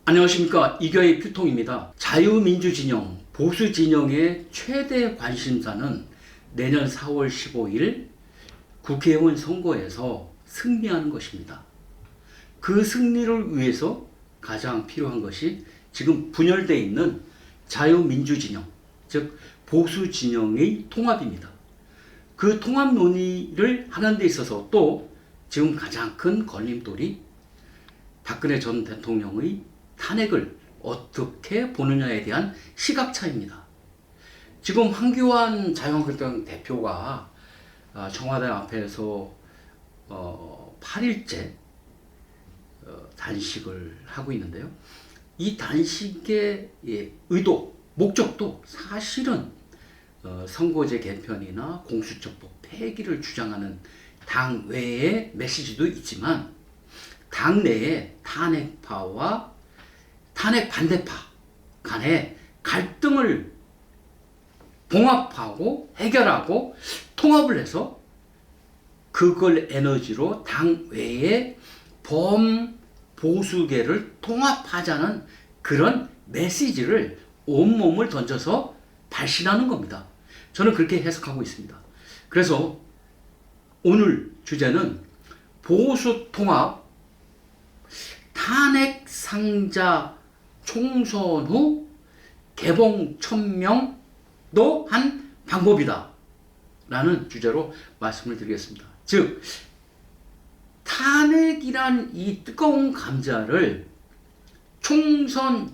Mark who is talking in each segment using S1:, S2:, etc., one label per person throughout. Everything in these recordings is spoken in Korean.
S1: 안녕하십니까. 이교의 퓨통입니다. 자유민주진영, 보수진영의 최대 관심사는 내년 4월 15일 국회의원 선거에서 승리하는 것입니다. 그 승리를 위해서 가장 필요한 것이 지금 분열되어 있는 자유민주진영, 즉 보수진영의 통합입니다. 그 통합 논의를 하는 데 있어서 또 지금 가장 큰 걸림돌이 박근혜 전 대통령의 탄핵을 어떻게 보느냐에 대한 시각차입니다. 지금 황교안 자유한국당 대표가 청와대 앞에서 8일째 단식을 하고 있는데요. 이 단식의 의도, 목적도 사실은 선거제 개편이나 공수처법 폐기를 주장하는 당 외의 메시지도 있지만 당 내에 탄핵파와 탄핵 반대파 간의 갈등을 봉합하고 해결하고 통합을 해서 그걸 에너지로 당 외의 범보수계를 통합하자는 그런 메시지를 온몸을 던져서 발신하는 겁니다. 저는 그렇게 해석하고 있습니다. 그래서 오늘 주제는 보수 통합 탄핵 상자 총선 후 개봉 1000명도 한 방법이다 라는 주제로 말씀을 드리겠습니다. 즉 탄핵이란 이 뜨거운 감자를 총선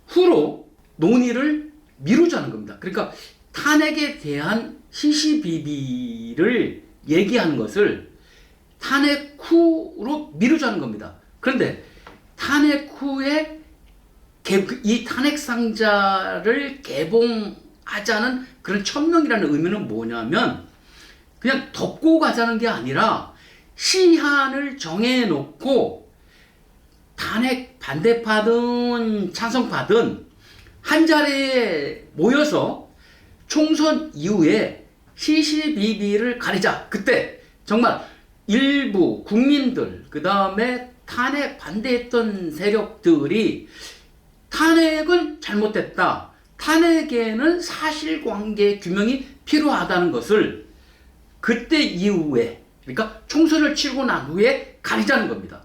S1: 후로 논의를 미루자는 겁니다. 그러니까 탄핵에 대한 시시비비를 얘기하는 것을 탄핵 후로 미루자는 겁니다. 그런데 탄핵 후에 이 탄핵 상자를 개봉하자는 그런 1000명이라는 의미는 뭐냐면 그냥 덮고 가자는 게 아니라 시한을 정해놓고 탄핵 반대파든 찬성파든 한 자리에 모여서 총선 이후에 시시비비를 가리자. 그때 정말 일부 국민들, 그 다음에 탄핵 반대했던 세력들이 탄핵은 잘못됐다. 탄핵에는 사실관계 규명이 필요하다는 것을 그때 이후에, 그러니까 총선을 치르고 난 후에 가리자는 겁니다.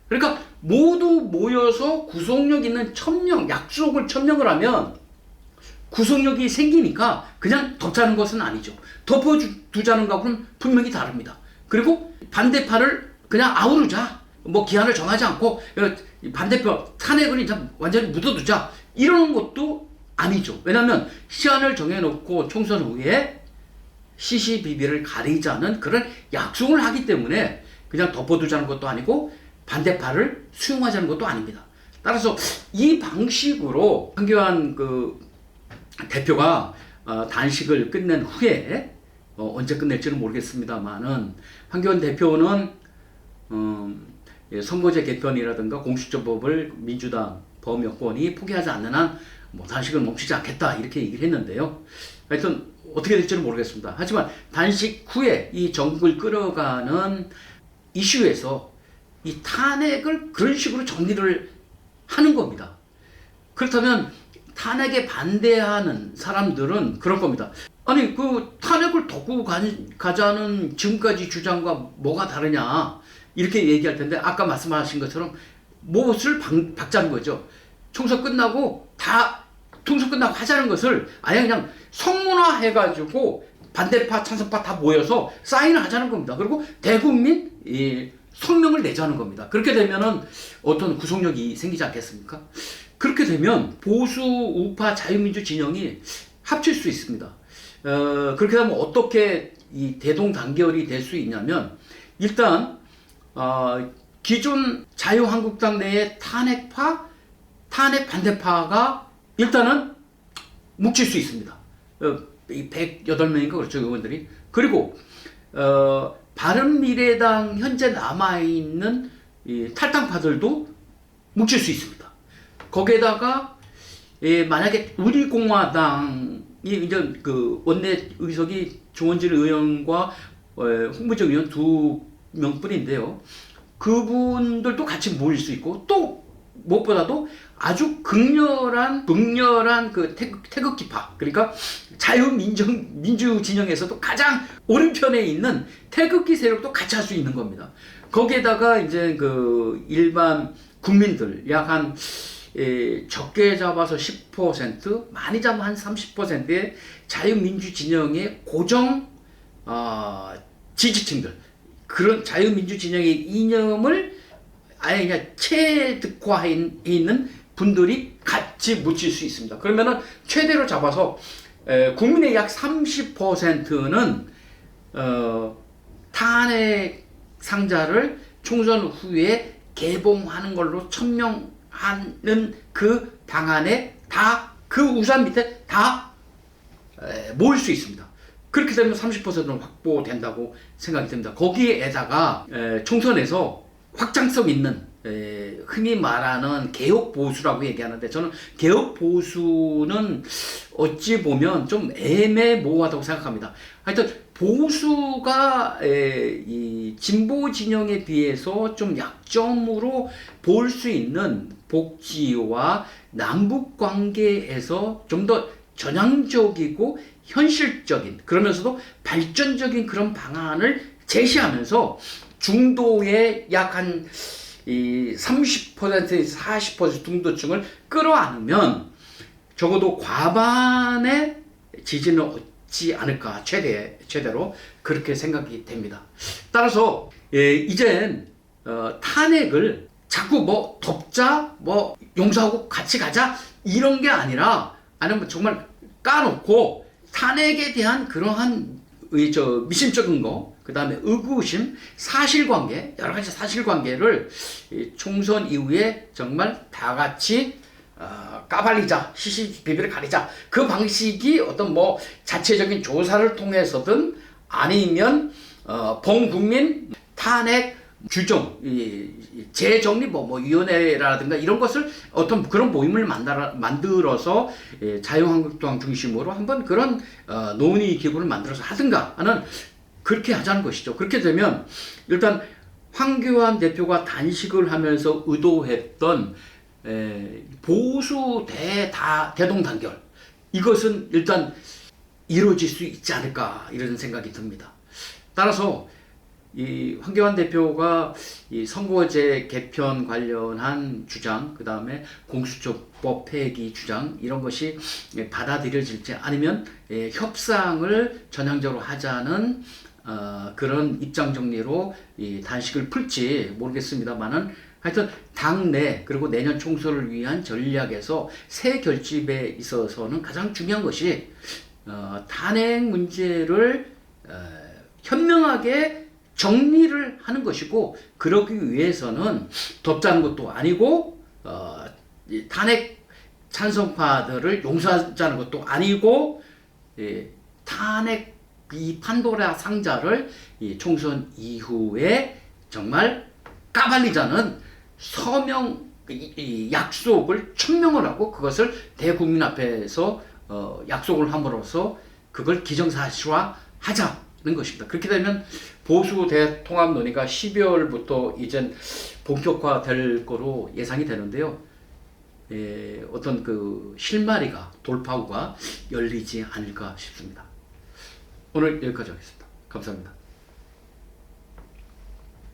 S1: 그러니까 모두 모여서 구속력 있는 1000명, 약속을 1000명을 하면 구속력이 생기니까 그냥 덮자는 것은 아니죠. 덮어두자는 것은 분명히 다릅니다. 그리고 반대파를 그냥 아우르자. 뭐 기한을 정하지 않고 반대표 탄핵을 이제 완전히 묻어두자 이러는 것도 아니죠. 왜냐하면 시한을 정해놓고 총선 후에 시시비비를 가리자는 그런 약속을 하기 때문에 그냥 덮어두자는 것도 아니고 반대파를 수용하자는 것도 아닙니다. 따라서 이 방식으로 황교안 대표가 단식을 끝낸 후에 언제 끝낼지는 모르겠습니다만은 황교안 대표는 선거제 개편이라든가 공수처법을 민주당 범여권이 포기하지 않는 한 단식을 멈추지 않겠다 이렇게 얘기를 했는데요. 하여튼 어떻게 될지는 모르겠습니다. 하지만 단식 후에 이 전국을 끌어가는 이슈에서 이 탄핵을 그런 식으로 정리를 하는 겁니다. 그렇다면 탄핵에 반대하는 사람들은 그럴 겁니다. 아니 그 탄핵을 덮고 가자는 지금까지 주장과 뭐가 다르냐 이렇게 얘기할 텐데 아까 말씀하신 것처럼 못을 박자는 거죠. 총선 끝나고 하자는 것을 아예 그냥 성문화 해가지고 반대파 찬성파 다 모여서 사인을 하자는 겁니다. 그리고 대국민 성명을 내자는 겁니다. 그렇게 되면은 어떤 구속력이 생기지 않겠습니까? 그렇게 되면 보수 우파 자유민주 진영이 합칠 수 있습니다. 그렇게 되면 어떻게 이 대동단결이 될 수 있냐면 일단 기존 자유한국당 내의 탄핵파, 탄핵 반대파가 일단은 뭉칠 수 있습니다. 108명인가 그렇죠, 의원들이. 그리고 바른미래당 현재 남아있는 이 탈당파들도 뭉칠 수 있습니다. 거기에다가 만약에 우리공화당이 이제 그 원내 의석이 조원진 의원과 홍문정 의원 2명뿐인데요. 그분들도 같이 모일 수 있고 또 무엇보다도 아주 극렬한 그 태극기파, 그러니까 민주 진영에서도 가장 오른편에 있는 태극기 세력도 같이 할 수 있는 겁니다. 거기에다가 이제 그 일반 국민들 약 한 적게 잡아서 10%, 많이 잡으면 한 30%의 자유민주 진영의 고정 지지층들, 그런 자유민주 진영의 이념을 아예 그냥 체득화해 있는 분들이 같이 묻힐 수 있습니다. 그러면은 최대로 잡아서 국민의 약 30%는 탄핵 상자를 총선 후에 개봉하는 걸로 천명하는 그 방안에 다 그 우산 밑에 다 모일 수 있습니다. 그렇게 되면 30%는 확보된다고 생각이 듭니다. 거기에다가 총선에서 확장성 있는 흔히 말하는 개혁 보수라고 얘기하는데, 저는 개혁 보수는 어찌 보면 좀 애매모호하다고 생각합니다. 하여튼 보수가 이 진보 진영에 비해서 좀 약점으로 볼 수 있는 복지와 남북 관계에서 좀 더 전향적이고 현실적인, 그러면서도 발전적인 그런 방안을 제시하면서 중도의 약 한 30%에서 40% 중도층을 끌어안으면 적어도 과반의 지지는 얻지 않을까, 최대로 그렇게 생각이 됩니다. 따라서 이젠 탄핵을 자꾸 뭐 덮자, 뭐 용서하고 같이 가자 이런 게 아니라, 아니면 정말 까놓고 탄핵에 대한 그러한 미심쩍은 거, 그 다음에 의구심, 사실관계, 여러 가지 사실관계를 총선 이후에 정말 다 같이 까발리자, 시시비비를 가리자. 그 방식이 어떤 뭐 자체적인 조사를 통해서든 아니면 범국민 탄핵 규정, 재정리 위원회라든가 이런 것을 어떤 그런 모임을 만들어서 자유한국당 중심으로 한번 그런 논의 기구를 만들어서 하든가 하는, 그렇게 하자는 것이죠. 그렇게 되면 일단 황교안 대표가 단식을 하면서 의도했던 보수 대동단결, 이것은 일단 이루어질 수 있지 않을까, 이런 생각이 듭니다. 따라서 이 황교안 대표가 이 선거제 개편 관련한 주장, 그 다음에 공수처법 폐기 주장, 이런 것이 받아들여질지, 아니면 협상을 전향적으로 하자는 그런 입장 정리로 이 단식을 풀지 모르겠습니다만은, 하여튼 당내 그리고 내년 총선을 위한 전략에서 새 결집에 있어서는 가장 중요한 것이 탄핵 문제를 현명하게 정리를 하는 것이고, 그러기 위해서는 덮자는 것도 아니고 탄핵 찬성파들을 용서하자는 것도 아니고, 탄핵 이 판도라 상자를 이 총선 이후에 정말 까발리자는 서명 이 약속을 천명을 하고, 그것을 대국민 앞에서 약속을 함으로써 그걸 기정사실화 하자는 것입니다. 그렇게 되면 보수 대통합 논의가 12월부터 이젠 본격화될 거로 예상이 되는데요. 어떤 그 실마리가, 돌파구가 열리지 않을까 싶습니다. 오늘 여기까지 하겠습니다. 감사합니다.